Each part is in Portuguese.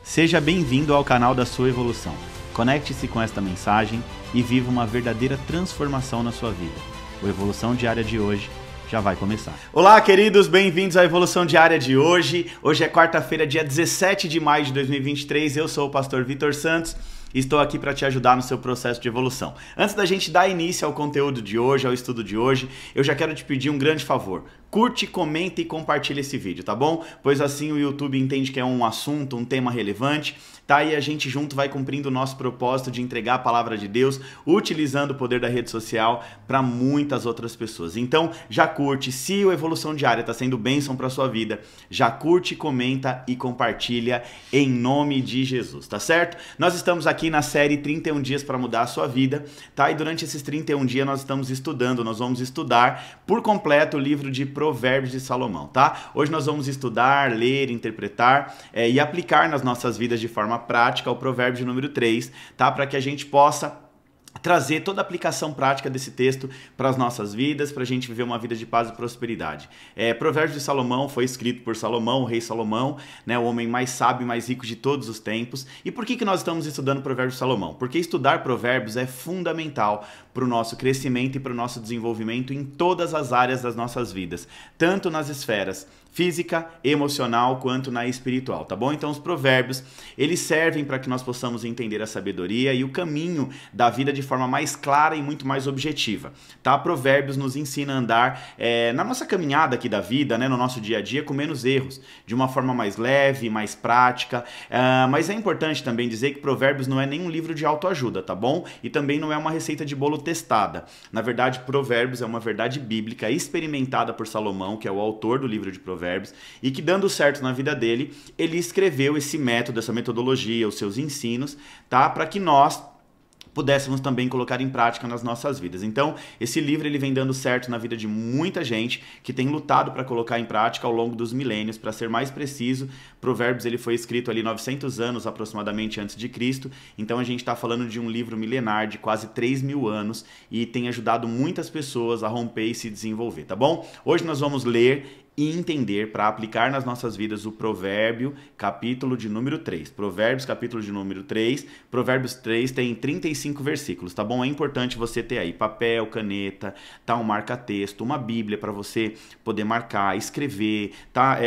Seja bem-vindo ao canal da sua evolução. Conecte-se com esta mensagem e viva uma verdadeira transformação na sua vida. O Evolução Diária de hoje já vai começar. Olá, queridos, bem-vindos à Evolução Diária de hoje. Hoje é quarta-feira, dia 17 de maio de 2023. Eu sou o pastor Vitor Santos. Estou aqui para te ajudar no seu processo de evolução. Antes da gente dar início ao conteúdo de hoje, ao estudo de hoje, eu já quero te pedir um grande favor. Curte, comenta e compartilha esse vídeo, tá bom? Pois assim o YouTube entende que é um assunto, um tema relevante, tá? E a gente junto vai cumprindo o nosso propósito de entregar a palavra de Deus, utilizando o poder da rede social para muitas outras pessoas. Então, já curte, se o Evolução Diária está sendo bênção para sua vida, já curte, comenta e compartilha em nome de Jesus, tá certo? Nós estamos aqui na série 31 dias para mudar a sua vida, tá? E durante esses 31 dias nós estamos estudando, nós vamos estudar por completo o livro de Provérbios de Salomão, tá? Hoje nós vamos estudar, ler, interpretar e aplicar nas nossas vidas de forma prática o provérbio de número 3, tá? Para que a gente possa trazer toda a aplicação prática desse texto para as nossas vidas, para a gente viver uma vida de paz e prosperidade. Provérbios de Salomão foi escrito por Salomão, o rei Salomão, né, o homem mais sábio e mais rico de todos os tempos. E por que nós estamos estudando Provérbios de Salomão? Porque estudar provérbios é fundamental para o nosso crescimento e para o nosso desenvolvimento em todas as áreas das nossas vidas, tanto nas esferas física, emocional, quanto na espiritual, tá bom? Então os provérbios, eles servem para que nós possamos entender a sabedoria e o caminho da vida de forma mais clara e muito mais objetiva, tá? Provérbios nos ensina a andar na nossa caminhada aqui da vida, né, no nosso dia a dia, com menos erros, de uma forma mais leve, mais prática, mas é importante também dizer que provérbios não é nenhum livro de autoajuda, tá bom? E também não é uma receita de bolo testada. Na verdade, provérbios é uma verdade bíblica experimentada por Salomão, que é o autor do livro de provérbios, e que, dando certo na vida dele, ele escreveu esse método, essa metodologia, os seus ensinos, tá? Para que nós pudéssemos também colocar em prática nas nossas vidas. Então, esse livro ele vem dando certo na vida de muita gente que tem lutado para colocar em prática ao longo dos milênios. Para ser mais preciso, Provérbios ele foi escrito ali 900 anos aproximadamente antes de Cristo. Então, a gente está falando de um livro milenar de quase 3.000 anos e tem ajudado muitas pessoas a romper e se desenvolver, tá bom? Hoje nós vamos ler e entender para aplicar nas nossas vidas o provérbio, capítulo de número 3. Provérbios, capítulo de número 3. Provérbios 3 tem 35 versículos, tá bom? É importante você ter aí papel, caneta, tá? Um marca-texto, uma bíblia para você poder marcar, escrever, tá?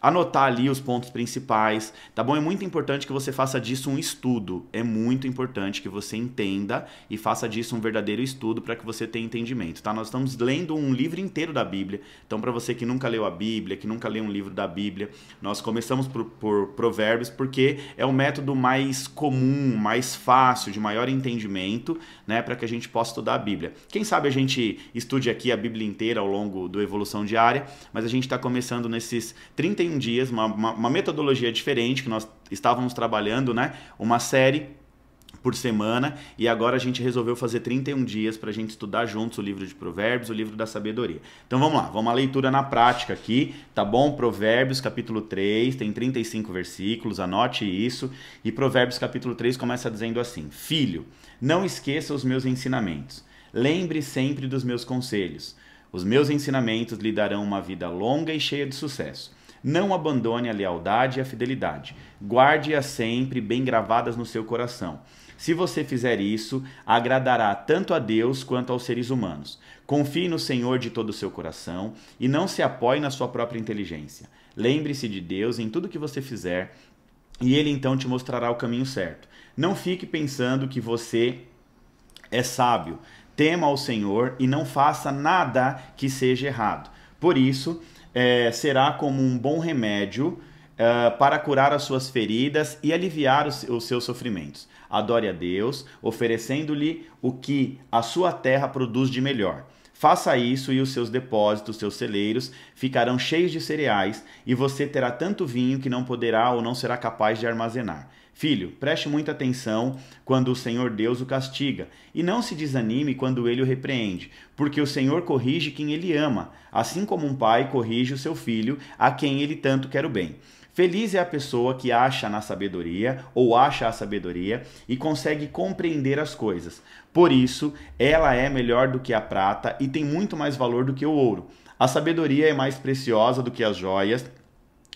Anotar ali os pontos principais, tá bom? É muito importante que você faça disso um estudo. É muito importante que você entenda e faça disso um verdadeiro estudo para que você tenha entendimento, tá? Nós estamos lendo um livro inteiro da Bíblia. Então, para você que nunca leu a Bíblia, que nunca leu um livro da Bíblia, nós começamos por Provérbios porque é o método mais comum, mais fácil, de maior entendimento, né? Para que a gente possa estudar a Bíblia. Quem sabe a gente estude aqui a Bíblia inteira ao longo do Evolução Diária, mas a gente está começando nesses 31 dias, uma metodologia diferente que nós estávamos trabalhando, né? Uma série por semana, e agora a gente resolveu fazer 31 dias para a gente estudar juntos o livro de Provérbios, o livro da sabedoria. Então vamos lá, vamos à leitura na prática aqui, tá bom? Provérbios capítulo 3, tem 35 versículos, anote isso, e Provérbios capítulo 3 começa dizendo assim: Filho, não esqueça os meus ensinamentos, lembre sempre dos meus conselhos. Os meus ensinamentos lhe darão uma vida longa e cheia de sucesso. Não abandone a lealdade e a fidelidade. Guarde-as sempre bem gravadas no seu coração. Se você fizer isso, agradará tanto a Deus quanto aos seres humanos. Confie no Senhor de todo o seu coração e não se apoie na sua própria inteligência. Lembre-se de Deus em tudo que você fizer e Ele então te mostrará o caminho certo. Não fique pensando que você é sábio. Tema ao Senhor e não faça nada que seja errado. Por isso, será como um bom remédio para curar as suas feridas e aliviar os seus sofrimentos. Adore a Deus, oferecendo-lhe o que a sua terra produz de melhor. Faça isso e os seus depósitos, seus celeiros, ficarão cheios de cereais e você terá tanto vinho que não poderá ou não será capaz de armazenar. Filho, preste muita atenção quando o Senhor Deus o castiga, e não se desanime quando ele o repreende, porque o Senhor corrige quem ele ama, assim como um pai corrige o seu filho, a quem ele tanto quer o bem. Feliz é a pessoa que acha na sabedoria, ou acha a sabedoria, e consegue compreender as coisas. Por isso, ela é melhor do que a prata e tem muito mais valor do que o ouro. A sabedoria é mais preciosa do que as joias,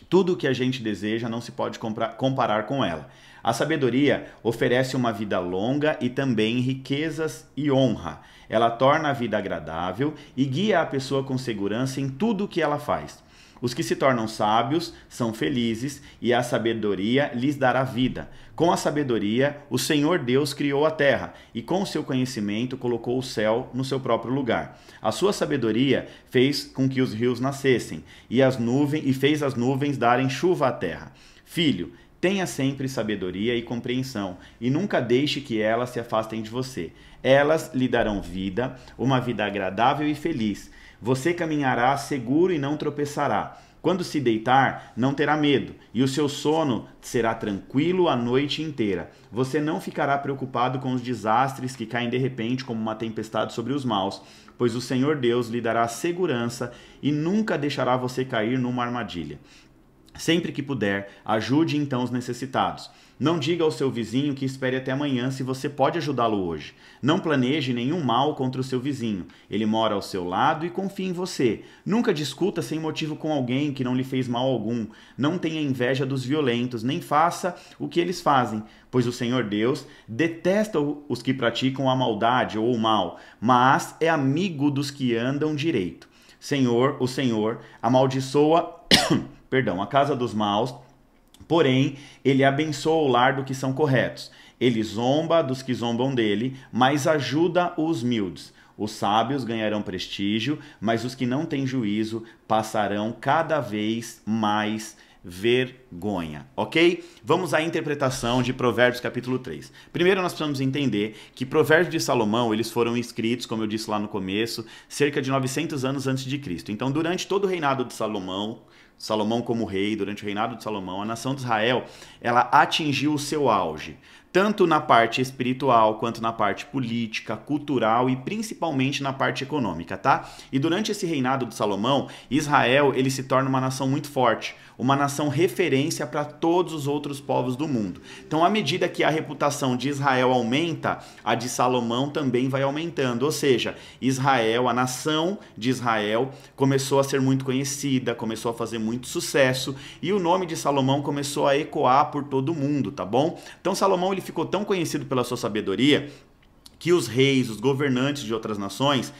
Tudo o que a gente deseja não se pode comparar com ela. A sabedoria oferece uma vida longa e também riquezas e honra. Ela torna a vida agradável e guia a pessoa com segurança em tudo o que ela faz. Os que se tornam sábios são felizes e a sabedoria lhes dará vida. Com a sabedoria, o Senhor Deus criou a terra e com o seu conhecimento colocou o céu no seu próprio lugar. A sua sabedoria fez com que os rios nascessem e fez as nuvens darem chuva à terra. Filho, tenha sempre sabedoria e compreensão e nunca deixe que elas se afastem de você. Elas lhe darão vida, uma vida agradável e feliz. Você caminhará seguro e não tropeçará. Quando se deitar, não terá medo, e o seu sono será tranquilo a noite inteira. Você não ficará preocupado com os desastres que caem de repente como uma tempestade sobre os maus, pois o Senhor Deus lhe dará segurança e nunca deixará você cair numa armadilha. Sempre que puder, ajude então os necessitados. Não diga ao seu vizinho que espere até amanhã se você pode ajudá-lo hoje. Não planeje nenhum mal contra o seu vizinho. Ele mora ao seu lado e confia em você. Nunca discuta sem motivo com alguém que não lhe fez mal algum. Não tenha inveja dos violentos, nem faça o que eles fazem, pois o Senhor Deus detesta os que praticam a maldade ou o mal, mas é amigo dos que andam direito. O Senhor amaldiçoa a casa dos maus, porém, ele abençoa o lar dos que são corretos. Ele zomba dos que zombam dele, mas ajuda os humildes. Os sábios ganharão prestígio, mas os que não têm juízo passarão cada vez mais vergonha, ok? Vamos à interpretação de Provérbios capítulo 3. Primeiro nós precisamos entender que Provérbios de Salomão, eles foram escritos, como eu disse lá no começo, cerca de 900 anos antes de Cristo. Então, durante todo o reinado de Salomão como rei, durante o reinado de Salomão, a nação de Israel, ela atingiu o seu auge, tanto na parte espiritual, quanto na parte política, cultural e principalmente na parte econômica, tá? E durante esse reinado de Salomão, Israel, ele se torna uma nação muito forte, uma nação referência para todos os outros povos do mundo. Então, à medida que a reputação de Israel aumenta, a de Salomão também vai aumentando, ou seja, Israel, a nação de Israel, começou a ser muito conhecida, começou a fazer muito sucesso, e o nome de Salomão começou a ecoar por todo o mundo, tá bom? Então, Salomão, ele ficou tão conhecido pela sua sabedoria que os reis, os governantes de outras nações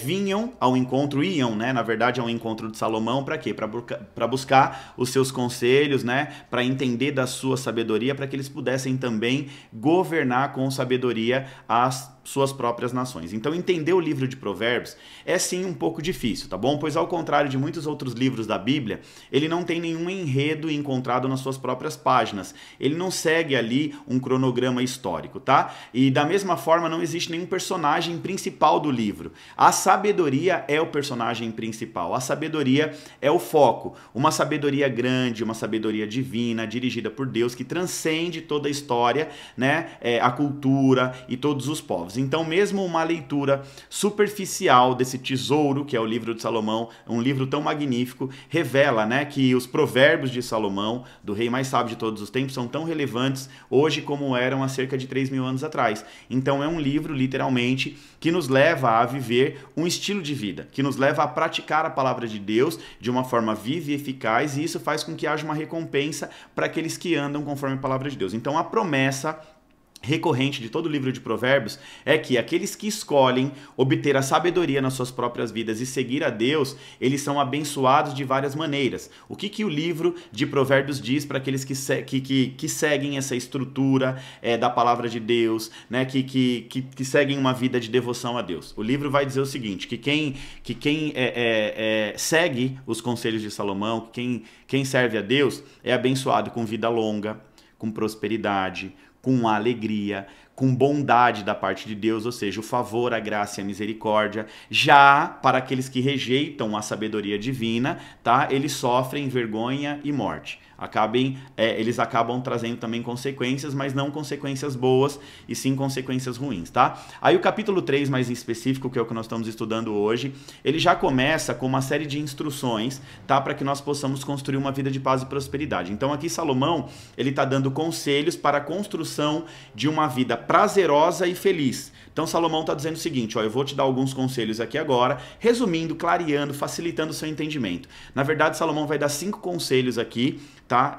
iam ao encontro de Salomão, para quê? Para buscar os seus conselhos, né? Para entender da sua sabedoria, para que eles pudessem também governar com sabedoria as suas próprias nações. Então, entender o livro de Provérbios é sim um pouco difícil, tá bom? Pois ao contrário de muitos outros livros da Bíblia, ele não tem nenhum enredo encontrado nas suas próprias páginas. Ele não segue ali um cronograma histórico, tá? E da mesma forma, não existe nenhum personagem principal do livro. A sabedoria é o personagem principal. A sabedoria é o foco. Uma sabedoria grande, uma sabedoria divina, dirigida por Deus, que transcende toda a história, né? A cultura e todos os povos. Então, mesmo uma leitura superficial desse tesouro, que é o livro de Salomão, um livro tão magnífico, revela, né, que os provérbios de Salomão, do rei mais sábio de todos os tempos, são tão relevantes hoje como eram há cerca de 3.000 anos atrás. Então, é um livro, literalmente, que nos leva a viver um estilo de vida, que nos leva a praticar a palavra de Deus de uma forma viva e eficaz, e isso faz com que haja uma recompensa para aqueles que andam conforme a palavra de Deus. Então, a promessa recorrente de todo o livro de Provérbios é que aqueles que escolhem obter a sabedoria nas suas próprias vidas e seguir a Deus, eles são abençoados de várias maneiras. O que o livro de Provérbios diz para aqueles que seguem essa estrutura da palavra de Deus, né, que seguem uma vida de devoção a Deus? O livro vai dizer o seguinte, que quem segue os conselhos de Salomão, quem serve a Deus, é abençoado com vida longa, com prosperidade, com alegria, com bondade da parte de Deus, ou seja, o favor, a graça e a misericórdia. Já para aqueles que rejeitam a sabedoria divina, tá? Eles sofrem vergonha e morte. Eles acabam trazendo também consequências, mas não consequências boas, e sim consequências ruins, tá? Aí o capítulo 3, mais em específico, que é o que nós estamos estudando hoje, ele já começa com uma série de instruções, tá? Para que nós possamos construir uma vida de paz e prosperidade. Então aqui Salomão, ele está dando conselhos para a construção de uma vida prazerosa e feliz. Então Salomão está dizendo o seguinte, ó, eu vou te dar alguns conselhos aqui agora, resumindo, clareando, facilitando o seu entendimento. Na verdade, Salomão vai dar 5 conselhos aqui, tá?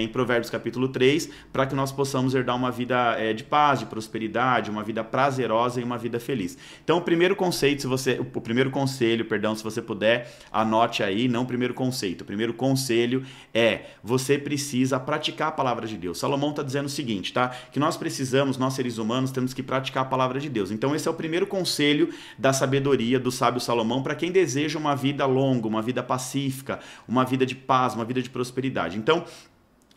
Em Provérbios capítulo 3, para que nós possamos herdar uma vida de paz, de prosperidade, uma vida prazerosa e uma vida feliz. Então o primeiro conselho, se você puder, anote aí, não o primeiro conceito. O primeiro conselho é, você precisa praticar a palavra de Deus. Salomão está dizendo o seguinte, tá? Que nós seres humanos, temos que praticar a palavra de Deus. Então esse é o primeiro conselho da sabedoria do sábio Salomão para quem deseja uma vida longa, uma vida pacífica, uma vida de paz, uma vida de prosperidade. Então,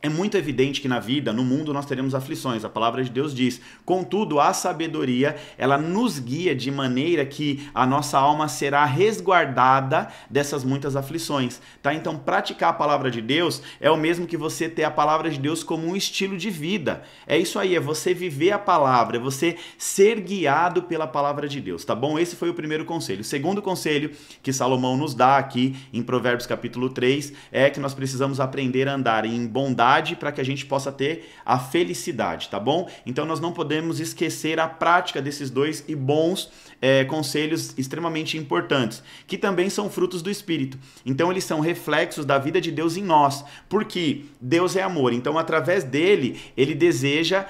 é muito evidente que na vida, no mundo, nós teremos aflições. A palavra de Deus diz, contudo, a sabedoria, ela nos guia de maneira que a nossa alma será resguardada dessas muitas aflições, tá? Então, praticar a palavra de Deus é o mesmo que você ter a palavra de Deus como um estilo de vida. É isso aí, é você viver a palavra, é você ser guiado pela palavra de Deus, tá bom? Esse foi o primeiro conselho. O segundo conselho que Salomão nos dá aqui em Provérbios capítulo 3 é que nós precisamos aprender a andar em bondade para que a gente possa ter a felicidade, tá bom? Então nós não podemos esquecer a prática desses dois e bons conselhos extremamente importantes, que também são frutos do Espírito. Então eles são reflexos da vida de Deus em nós, porque Deus é amor, então através dele, ele deseja,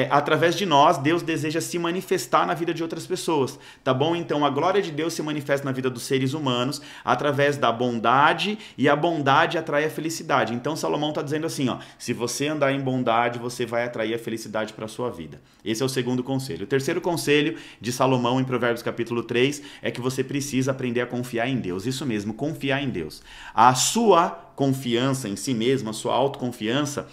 através de nós, Deus deseja se manifestar na vida de outras pessoas, tá bom? Então a glória de Deus se manifesta na vida dos seres humanos através da bondade, e a bondade atrai a felicidade. Então Salomão está dizendo assim, ó, se você andar em bondade, você vai atrair a felicidade para a sua vida. Esse é o segundo conselho. O terceiro conselho de Salomão em Provérbios capítulo 3 é que você precisa aprender a confiar em Deus. Isso mesmo, confiar em Deus. A sua confiança em si mesmo, a sua autoconfiança,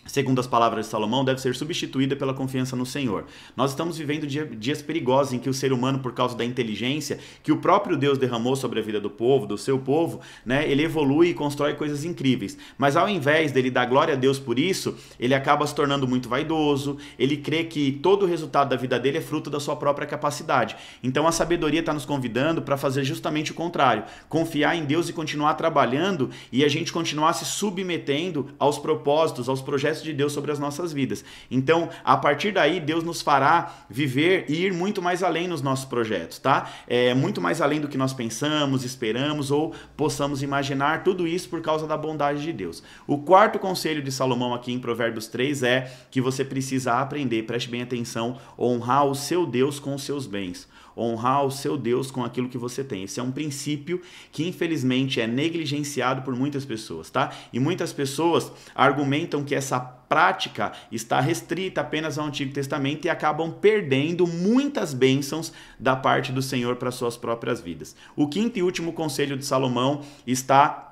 segundo as palavras de Salomão, deve ser substituída pela confiança no Senhor. Nós estamos vivendo dias perigosos em que o ser humano, por causa da inteligência que o próprio Deus derramou sobre a vida do povo, do seu povo, né, ele evolui e constrói coisas incríveis. Mas ao invés dele dar glória a Deus por isso, ele acaba se tornando muito vaidoso, ele crê que todo o resultado da vida dele é fruto da sua própria capacidade. Então a sabedoria está nos convidando para fazer justamente o contrário, confiar em Deus e continuar trabalhando, e a gente continuar se submetendo aos propósitos, aos projetos de Deus sobre as nossas vidas. Então, a partir daí, Deus nos fará viver e ir muito mais além nos nossos projetos, tá? Muito mais além do que nós pensamos, esperamos ou possamos imaginar, tudo isso por causa da bondade de Deus. O quarto conselho de Salomão aqui em Provérbios 3 é que você precisa aprender, preste bem atenção, honrar o seu Deus com os seus bens. Honrar o seu Deus com aquilo que você tem. Esse é um princípio que infelizmente é negligenciado por muitas pessoas, tá? E muitas pessoas argumentam que essa prática está restrita apenas ao Antigo Testamento e acabam perdendo muitas bênçãos da parte do Senhor para suas próprias vidas. O quinto e último conselho de Salomão está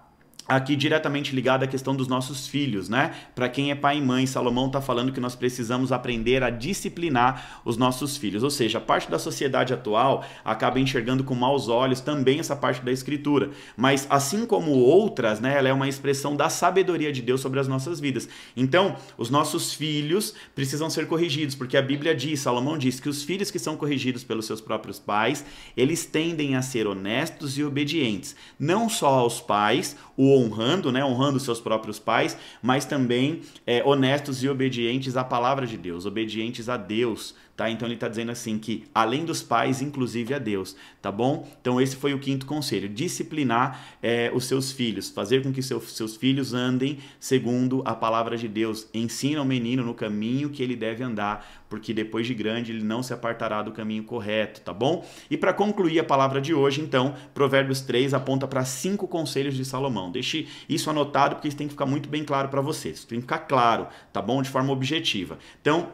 aqui diretamente ligado à questão dos nossos filhos, né? Para quem é pai e mãe, Salomão está falando que nós precisamos aprender a disciplinar os nossos filhos. Ou seja, a parte da sociedade atual acaba enxergando com maus olhos também essa parte da Escritura. Mas assim como outras, né? Ela é uma expressão da sabedoria de Deus sobre as nossas vidas. Então, os nossos filhos precisam ser corrigidos, porque a Bíblia diz, Salomão diz, que os filhos que são corrigidos pelos seus próprios pais, eles tendem a ser honestos e obedientes. Não só aos pais, o honrando, né, honrando seus próprios pais, mas também honestos e obedientes à palavra de Deus, obedientes a Deus, tá? Então ele está dizendo assim que além dos pais, inclusive a Deus, tá bom? Então esse foi o quinto conselho, disciplinar os seus filhos, fazer com que seus filhos andem segundo a palavra de Deus, ensina o menino no caminho que ele deve andar, porque depois de grande ele não se apartará do caminho correto, tá bom? E para concluir a palavra de hoje, então, Provérbios 3 aponta para 5 conselhos de Salomão. Deixe isso anotado, porque isso tem que ficar muito bem claro para vocês, isso tem que ficar claro, tá bom? De forma objetiva. Então,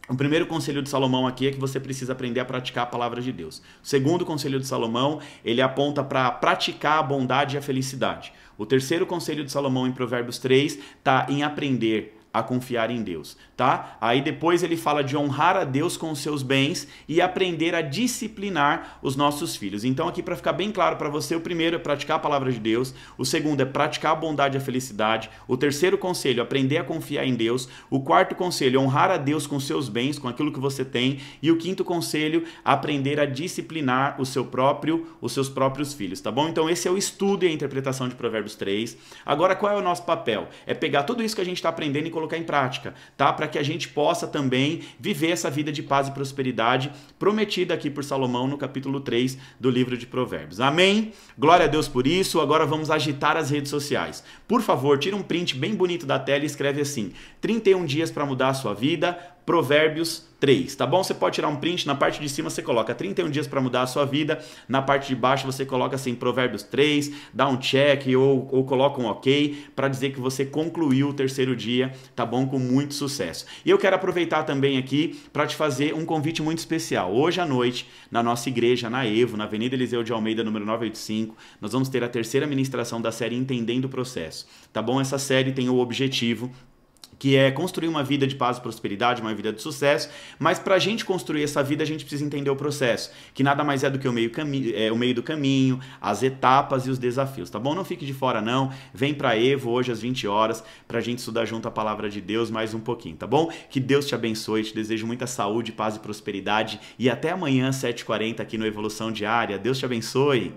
o primeiro conselho de Salomão aqui é que você precisa aprender a praticar a palavra de Deus. O segundo conselho de Salomão, ele aponta para praticar a bondade e a felicidade. O terceiro conselho de Salomão em Provérbios 3 está em aprender a confiar em Deus, tá? Aí depois ele fala de honrar a Deus com os seus bens e aprender a disciplinar os nossos filhos. Então aqui, para ficar bem claro para você, o primeiro é praticar a palavra de Deus, o segundo é praticar a bondade e a felicidade, o terceiro conselho, aprender a confiar em Deus, o quarto conselho, honrar a Deus com os seus bens, com aquilo que você tem, e o quinto conselho, aprender a disciplinar os seus próprios filhos, tá bom? Então esse é o estudo e a interpretação de Provérbios 3. Agora, qual é o nosso papel? É pegar tudo isso que a gente está aprendendo e colocar em prática, tá? Para que a gente possa também viver essa vida de paz e prosperidade prometida aqui por Salomão no capítulo 3 do livro de Provérbios. Amém? Glória a Deus por isso. Agora vamos agitar as redes sociais. Por favor, tira um print bem bonito da tela e escreve assim: 31 dias para mudar a sua vida, Provérbios 3, tá bom? Você pode tirar um print, na parte de cima você coloca 31 dias para mudar a sua vida, na parte de baixo você coloca assim Provérbios 3, dá um check ou coloca um ok para dizer que você concluiu o terceiro dia, tá bom? Com muito sucesso. E eu quero aproveitar também aqui para te fazer um convite muito especial. Hoje à noite, na nossa igreja, na Evo, na Avenida Eliseu de Almeida, número 985, nós vamos ter a terceira ministração da série Entendendo o Processo, tá bom? Essa série tem o objetivo que é construir uma vida de paz e prosperidade, uma vida de sucesso, mas para a gente construir essa vida a gente precisa entender o processo, que nada mais é do que o meio do caminho, as etapas e os desafios, tá bom? Não fique de fora não, vem para Evo hoje às 20 horas para a gente estudar junto a palavra de Deus mais um pouquinho, tá bom? Que Deus te abençoe, te desejo muita saúde, paz e prosperidade e até amanhã às 7h40 aqui no Evolução Diária. Deus te abençoe!